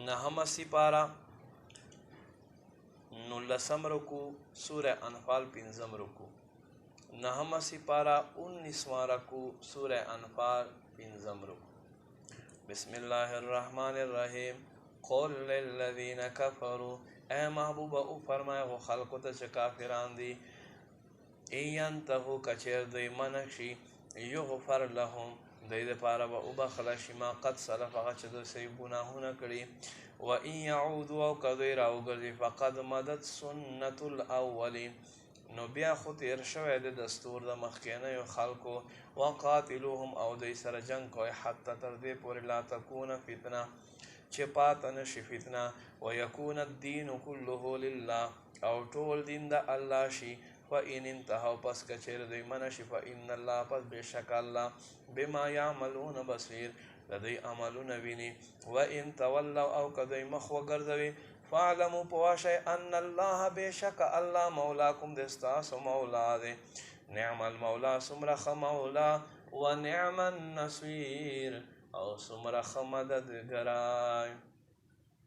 نهم سپارہ 19 رکو سورہ انفال 5 رکو نهم سپارہ 19 رکو سورہ انفال 5 رکو بسم اللہ الرحمن الرحیم قل للذین کفروا اے محبوب او فرمائے وہ خلقو تا چه کافران دی اینتهو کچیر دی منشی یغفر لهم دی دی پارا با او بخلشی ما قد سلف غچ دو سی گناهونه کری و این یعودو او کدوی راو گردی فقد مدد سنت الاولین نو بیا خود تیر شوی د دستور د مخکینه خلقو وقاتلوهم او دی سر جنگ کوي حتی تر دی پوری لا تکون فتنه چه پاته نشي فتنه ويكون الدين كله لله او ټول دین د الله شي فإن انتهوا پس کچیر دوی منشي فإن الله پس بشک الله بما يعملون بصير لدی عملون ویني وإن تولوا او کدوی مخ وګرځوي فاعلموا پواشی ان الله بشک الله مولاکم دستاس مولا دے نعم المولا سمرخ مولا ونعم النصير او سمرخ مددگرای